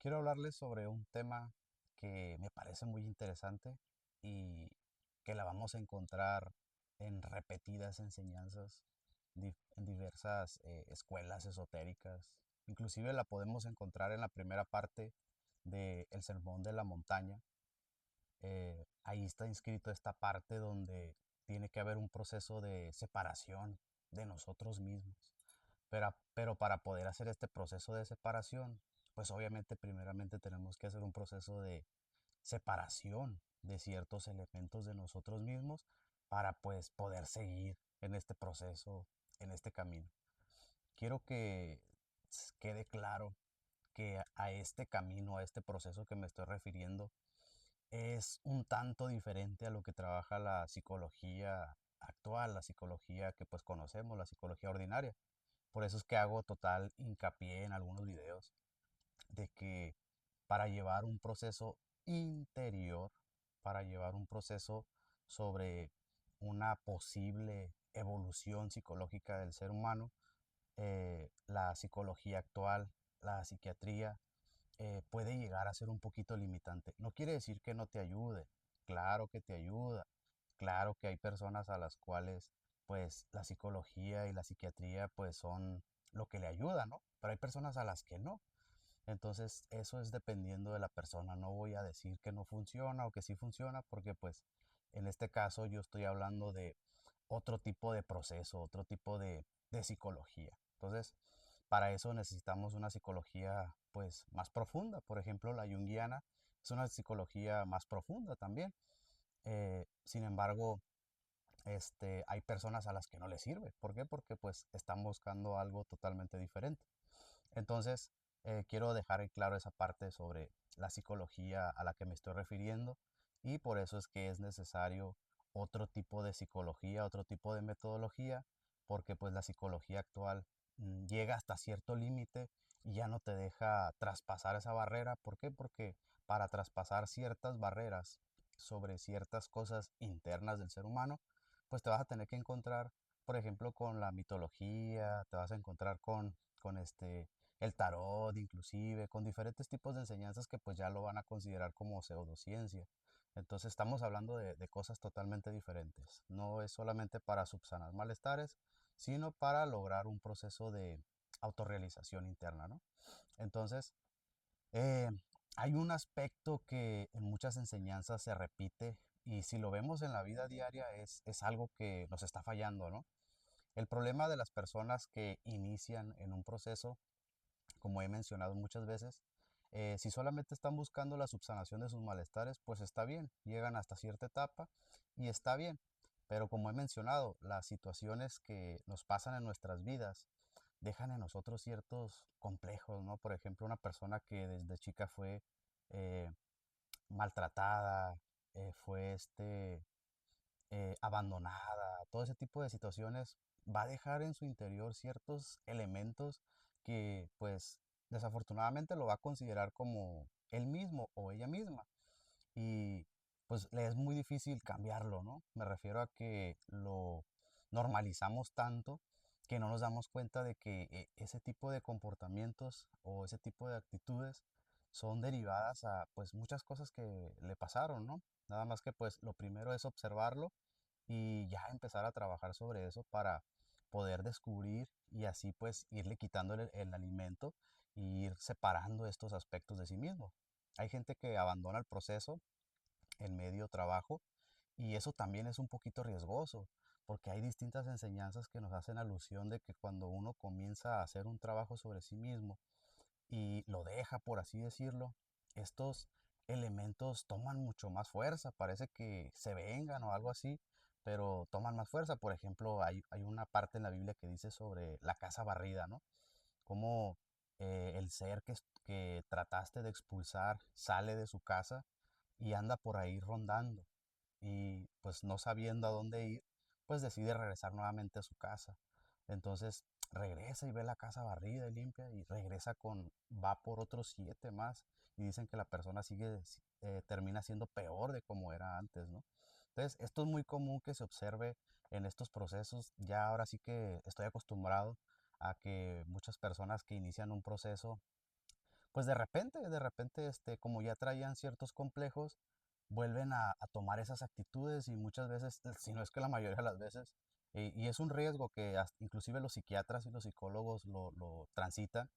Quiero hablarles sobre un tema que me parece muy interesante y que la vamos a encontrar en repetidas enseñanzas en diversas escuelas esotéricas. Inclusive la podemos encontrar en la primera parte del Sermón de la Montaña. Ahí está inscrito esta parte donde tiene que haber un proceso de separación de nosotros mismos. Pero para poder hacer este proceso de separación, pues obviamente primeramente tenemos que hacer un proceso de separación de ciertos elementos de nosotros mismos para pues poder seguir en este proceso, en este camino. Quiero que quede claro que a este camino, a este proceso que me estoy refiriendo, es un tanto diferente a lo que trabaja la psicología actual, la psicología que pues conocemos, la psicología ordinaria. Por eso es que hago total hincapié en algunos videos de que para llevar un proceso interior, para llevar un proceso sobre una posible evolución psicológica del ser humano, la psicología actual, la psiquiatría, puede llegar a ser un poquito limitante. No quiere decir que no te ayude, claro que te ayuda, claro que hay personas a las cuales pues la psicología y la psiquiatría pues son lo que le ayuda, ¿no? Pero hay personas a las que no. Entonces eso es dependiendo de la persona. No voy a decir que no funciona o que sí funciona porque pues en este caso yo estoy hablando de otro tipo de proceso, otro tipo de psicología. Entonces, para eso necesitamos una psicología pues más profunda. Por ejemplo, la junguiana es una psicología más profunda también. Sin embargo, hay personas a las que no les sirve. ¿Por qué? Porque pues están buscando algo totalmente diferente. Entonces, quiero dejar en claro esa parte sobre la psicología a la que me estoy refiriendo y por eso es que es necesario otro tipo de psicología, otro tipo de metodología, porque pues la psicología actual llega hasta cierto límite y ya no te deja traspasar esa barrera. ¿Por qué? Porque para traspasar ciertas barreras sobre ciertas cosas internas del ser humano, pues te vas a tener que encontrar, por ejemplo, con la mitología, te vas a encontrar con el tarot, inclusive, con diferentes tipos de enseñanzas que pues ya lo van a considerar como pseudociencia. Entonces estamos hablando de cosas totalmente diferentes. No es solamente para subsanar malestares, sino para lograr un proceso de autorrealización interna, ¿no? Entonces, eh, hay un aspecto que en muchas enseñanzas se repite y si lo vemos en la vida diaria es algo que nos está fallando, ¿no? El problema de las personas que inician en un proceso, como he mencionado muchas veces, si solamente están buscando la subsanación de sus malestares, pues está bien, llegan hasta cierta etapa y está bien. Pero como he mencionado, las situaciones que nos pasan en nuestras vidas dejan en nosotros ciertos complejos, ¿no? Por ejemplo, una persona que desde chica fue eh, maltratada, fue abandonada, todo ese tipo de situaciones va a dejar en su interior ciertos elementos que pues desafortunadamente lo va a considerar como él mismo o ella misma y pues le es muy difícil cambiarlo, ¿no? Me refiero a que lo normalizamos tanto que no nos damos cuenta de que ese tipo de comportamientos o ese tipo de actitudes son derivadas a pues muchas cosas que le pasaron, ¿no? Nada más que pues lo primero es observarlo y ya empezar a trabajar sobre eso para poder descubrir y así pues irle quitando el alimento y ir separando estos aspectos de sí mismo. Hay gente que abandona el proceso en medio trabajo y eso también es un poquito riesgoso porque hay distintas enseñanzas que nos hacen alusión de que cuando uno comienza a hacer un trabajo sobre sí mismo y lo deja, por así decirlo, estos elementos toman mucho más fuerza, parece que se vengan o algo así, pero toman más fuerza. Por ejemplo, hay una parte en la Biblia que dice sobre la casa barrida, ¿no? Cómo el ser que trataste de expulsar sale de su casa y anda por ahí rondando y pues no sabiendo a dónde ir, pues decide regresar nuevamente a su casa. Entonces regresa y ve la casa barrida y limpia y regresa va por otros 7 más y dicen que la persona termina siendo peor de como era antes, ¿no? Entonces esto es muy común que se observe en estos procesos. Ya ahora sí que estoy acostumbrado a que muchas personas que inician un proceso pues de repente, como ya traían ciertos complejos, vuelven a tomar esas actitudes y muchas veces, si no es que la mayoría de las veces, y es un riesgo que inclusive los psiquiatras y los psicólogos lo transitan,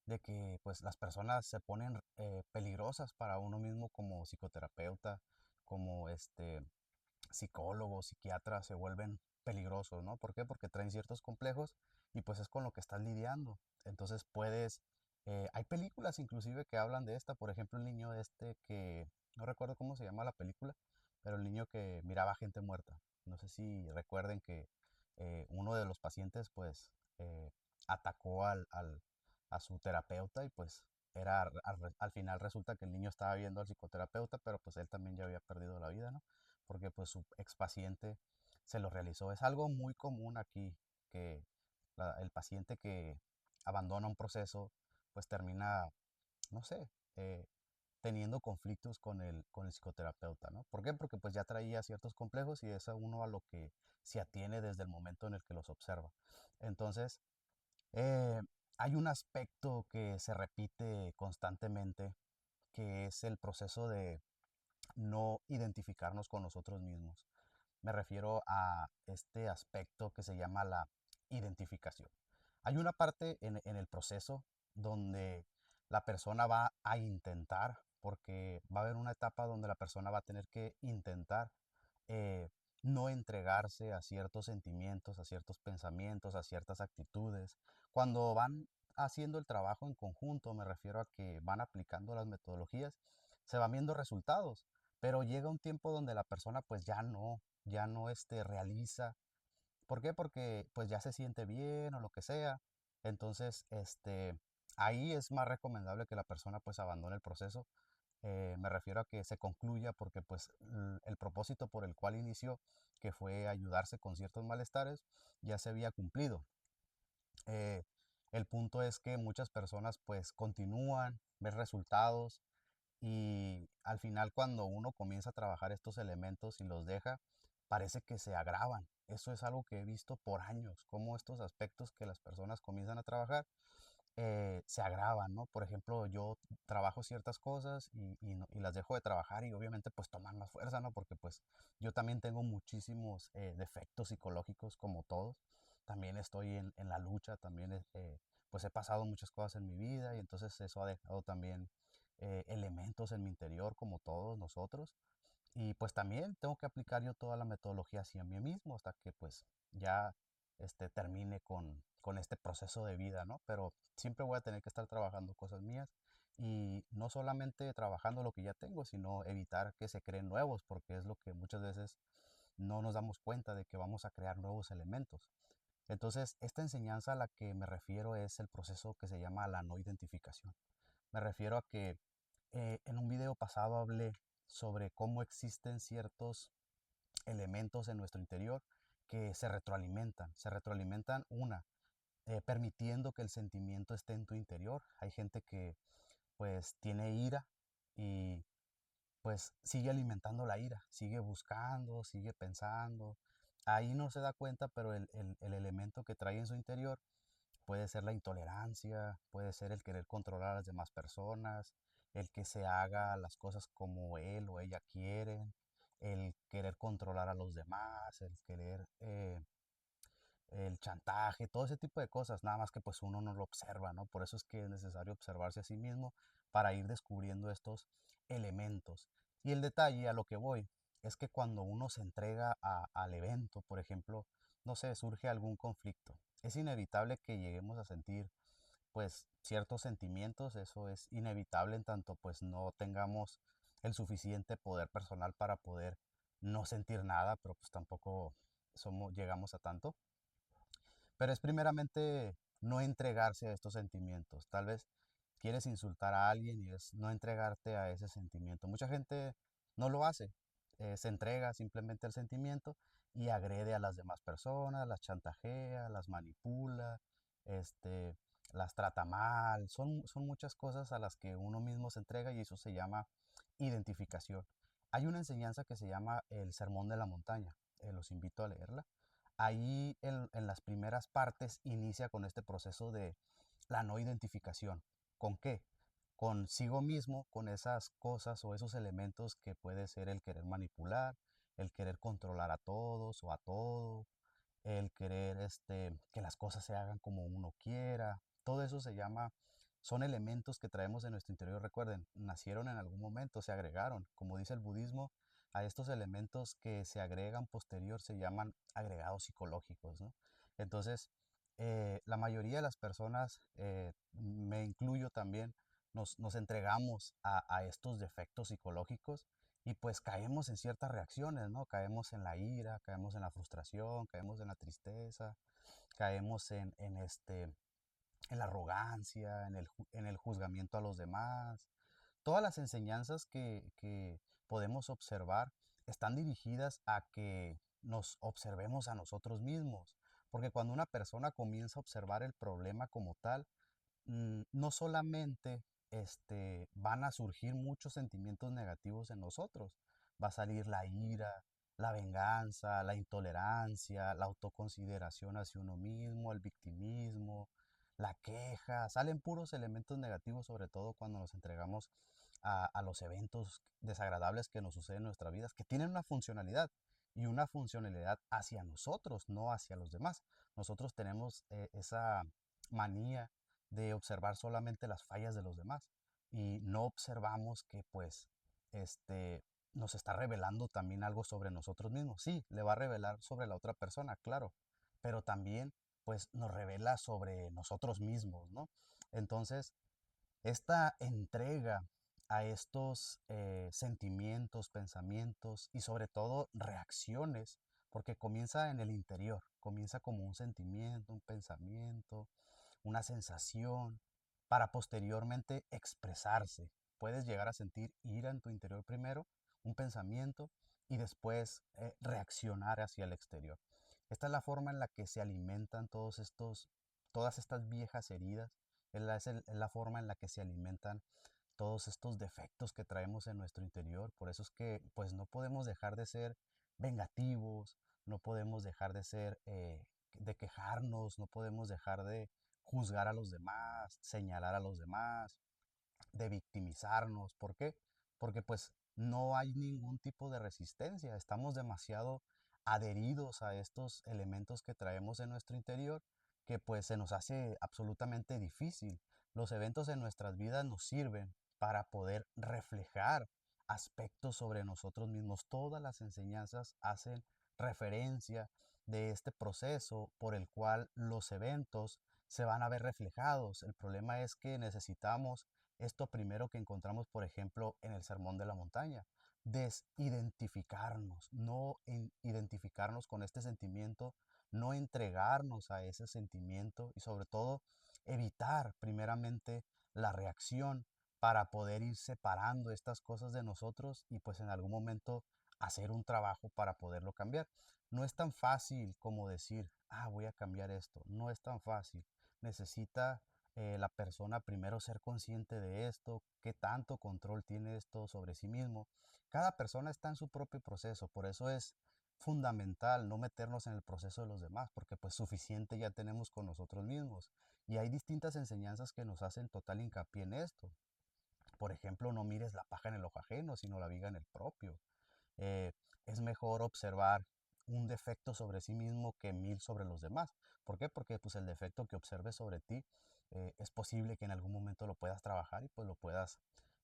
de que pues las personas se ponen peligrosas para uno mismo como psicoterapeuta, como psicólogos, psiquiatras se vuelven peligrosos, ¿no? ¿Por qué? Porque traen ciertos complejos y pues es con lo que estás lidiando. Entonces hay películas inclusive que hablan de esta, por ejemplo el niño que, no recuerdo cómo se llama la película, pero el niño que miraba gente muerta. No sé si recuerden que uno de los pacientes pues atacó a su terapeuta y pues al final resulta que el niño estaba viendo al psicoterapeuta, pero pues él también ya había perdido la vida, ¿no? Porque pues su expaciente se lo realizó. Es algo muy común aquí que el paciente que abandona un proceso pues termina, no sé, eh, teniendo conflictos con el psicoterapeuta, ¿no? ¿Por qué? Porque pues ya traía ciertos complejos y es a uno a lo que se atiene desde el momento en el que los observa. Entonces, eh, hay un aspecto que se repite constantemente, que es el proceso de no identificarnos con nosotros mismos. Me refiero a este aspecto que se llama la identificación. Hay una parte en el proceso donde la persona va a intentar, porque va a haber una etapa donde la persona va a tener que intentar eh, no entregarse a ciertos sentimientos, a ciertos pensamientos, a ciertas actitudes. Cuando van haciendo el trabajo en conjunto, me refiero a que van aplicando las metodologías, se van viendo resultados, pero llega un tiempo donde la persona pues ya no realiza. ¿Por qué? Porque pues ya se siente bien o lo que sea. Entonces, ahí es más recomendable que la persona pues abandone el proceso. Me refiero a que se concluya porque pues el propósito por el cual inició, que fue ayudarse con ciertos malestares, ya se había cumplido. Eh, el punto es que muchas personas pues continúan, ven resultados y al final cuando uno comienza a trabajar estos elementos y los deja, parece que se agravan. Eso es algo que he visto por años, cómo estos aspectos que las personas comienzan a trabajar se agravan, ¿no? Por ejemplo, yo trabajo ciertas cosas y las dejo de trabajar y obviamente pues toman más fuerza, ¿no? Porque pues yo también tengo muchísimos defectos psicológicos como todos. También estoy en la lucha, también pues he pasado muchas cosas en mi vida y entonces eso ha dejado también elementos en mi interior como todos nosotros. Y pues también tengo que aplicar yo toda la metodología hacia mí mismo hasta que pues ya termine con este proceso de vida, ¿no? Pero siempre voy a tener que estar trabajando cosas mías y no solamente trabajando lo que ya tengo, sino evitar que se creen nuevos, porque es lo que muchas veces no nos damos cuenta de que vamos a crear nuevos elementos. Entonces, esta enseñanza a la que me refiero es el proceso que se llama la no identificación. Me refiero a que en un video pasado hablé sobre cómo existen ciertos elementos en nuestro interior que se retroalimentan permitiendo que el sentimiento esté en tu interior. Hay gente que pues tiene ira y pues sigue alimentando la ira, sigue buscando, sigue pensando. Ahí no se da cuenta, pero el elemento que trae en su interior puede ser la intolerancia, puede ser el querer controlar a las demás personas, el que se haga las cosas como él o ella quieren, el querer controlar a los demás, el querer el chantaje, todo ese tipo de cosas, nada más que pues uno no lo observa, ¿no? Por eso es que es necesario observarse a sí mismo para ir descubriendo estos elementos. Y el detalle a lo que voy es que cuando uno se entrega al evento, por ejemplo, no sé, surge algún conflicto, es inevitable que lleguemos a sentir pues ciertos sentimientos, eso es inevitable en tanto pues no tengamos el suficiente poder personal para poder no sentir nada, pero pues tampoco llegamos a tanto. Pero es primeramente no entregarse a estos sentimientos. Tal vez quieres insultar a alguien y es no entregarte a ese sentimiento. Mucha gente no lo hace, se entrega simplemente al sentimiento y agrede a las demás personas, las chantajea, las manipula, este, las trata mal. Son muchas cosas a las que uno mismo se entrega y eso se llama identificación. Hay una enseñanza que se llama el Sermón de la Montaña. Los invito a leerla. Ahí en las primeras partes inicia con este proceso de la no identificación. ¿Con qué? consigo mismo, con esas cosas o esos elementos que puede ser el querer manipular, el querer controlar a todos o a todo, el querer que las cosas se hagan como uno quiera. Todo eso son elementos que traemos en nuestro interior. Recuerden, nacieron en algún momento, se agregaron. Como dice el budismo, a estos elementos que se agregan posterior se llaman agregados psicológicos, ¿no? Entonces, la mayoría de las personas, me incluyo también, nos entregamos a estos defectos psicológicos y pues caemos en ciertas reacciones, ¿no? Caemos en la ira, caemos en la frustración, caemos en la tristeza, caemos en la arrogancia, en el juzgamiento a los demás. Todas las enseñanzas que podemos observar están dirigidas a que nos observemos a nosotros mismos, porque cuando una persona comienza a observar el problema como tal, no solamente van a surgir muchos sentimientos negativos en nosotros, va a salir la ira, la venganza, la intolerancia, la autoconsideración hacia uno mismo, el victimismo, la queja, salen puros elementos negativos, sobre todo cuando nos entregamos a los eventos desagradables que nos suceden en nuestras vidas, que tienen una funcionalidad y una funcionalidad hacia nosotros, no hacia los demás. Nosotros tenemos esa manía de observar solamente las fallas de los demás y no observamos que pues este nos está revelando también algo sobre nosotros mismos. Sí, le va a revelar sobre la otra persona, claro, pero también pues nos revela sobre nosotros mismos, ¿no? Entonces, esta entrega a estos sentimientos, pensamientos y sobre todo reacciones, porque comienza en el interior, comienza como un sentimiento, un pensamiento, una sensación, para posteriormente expresarse. Puedes llegar a sentir ira en tu interior primero, un pensamiento, y después reaccionar hacia el exterior. Esta es la forma en la que se alimentan todas estas viejas heridas, es la forma en la que se alimentan todos estos defectos que traemos en nuestro interior. Por eso es que pues no podemos dejar de ser vengativos, no podemos dejar de de quejarnos, no podemos dejar de juzgar a los demás, señalar a los demás, de victimizarnos. ¿Por qué? Porque pues no hay ningún tipo de resistencia, estamos demasiado adheridos a estos elementos que traemos en nuestro interior, que pues se nos hace absolutamente difícil. Los eventos en nuestras vidas nos sirven para poder reflejar aspectos sobre nosotros mismos. Todas las enseñanzas hacen referencia de este proceso por el cual los eventos se van a ver reflejados. El problema es que necesitamos esto primero que encontramos, por ejemplo, en el Sermón de la Montaña: desidentificarnos, no identificarnos con este sentimiento, no entregarnos a ese sentimiento y sobre todo evitar primeramente la reacción para poder ir separando estas cosas de nosotros y pues en algún momento hacer un trabajo para poderlo cambiar. No es tan fácil como decir, voy a cambiar esto. No es tan fácil. Necesita la persona primero ser consciente de esto, qué tanto control tiene esto sobre sí mismo. Cada persona está en su propio proceso, por eso es fundamental no meternos en el proceso de los demás, porque pues suficiente ya tenemos con nosotros mismos. Y hay distintas enseñanzas que nos hacen total hincapié en esto. Por ejemplo, no mires la paja en el ojo ajeno, sino la viga en el propio. eh, es mejor observar un defecto sobre sí mismo que mil sobre los demás. ¿Por qué? Porque pues el defecto que observes sobre ti, es posible que en algún momento lo puedas trabajar y pues lo puedas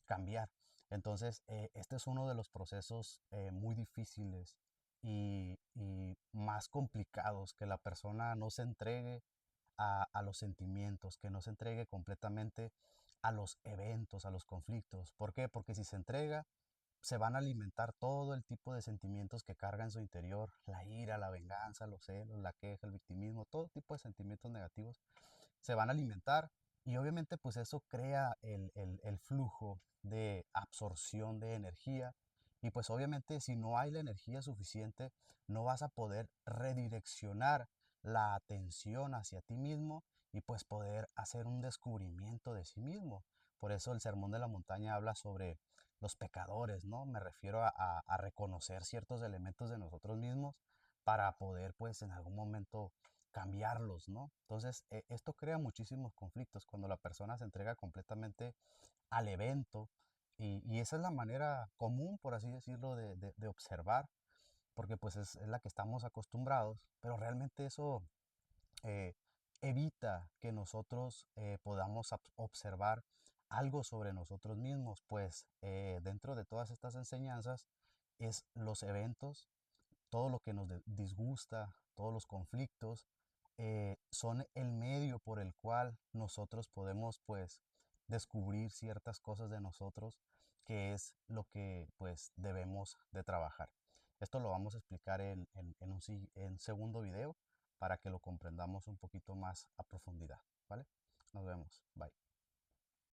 cambiar. Entonces, este es uno de los procesos muy difíciles y más complicados, que la persona no se entregue a los sentimientos, que no se entregue completamente a los eventos, a los conflictos. ¿Por qué? Porque si se entrega, se van a alimentar todo el tipo de sentimientos que carga en su interior: la ira, la venganza, los celos, la queja, el victimismo, todo tipo de sentimientos negativos se van a alimentar y obviamente pues eso crea el flujo de absorción de energía y pues obviamente si no hay la energía suficiente no vas a poder redireccionar la atención hacia ti mismo y pues poder hacer un descubrimiento de sí mismo. Por eso el Sermón de la Montaña habla sobre los pecadores, ¿no? Me refiero a reconocer ciertos elementos de nosotros mismos para poder pues en algún momento cambiarlos, ¿no? Entonces, esto crea muchísimos conflictos cuando la persona se entrega completamente al evento. Y esa es la manera común, por así decirlo, de observar, porque pues es la que estamos acostumbrados, pero realmente eso eh, evita que nosotros podamos observar algo sobre nosotros mismos, pues dentro de todas estas enseñanzas es los eventos, todo lo que nos disgusta, todos los conflictos, son el medio por el cual nosotros podemos pues descubrir ciertas cosas de nosotros, que es lo que pues debemos de trabajar. Esto lo vamos a explicar en un en segundo video para que lo comprendamos un poquito más a profundidad, ¿vale? Nos vemos, bye.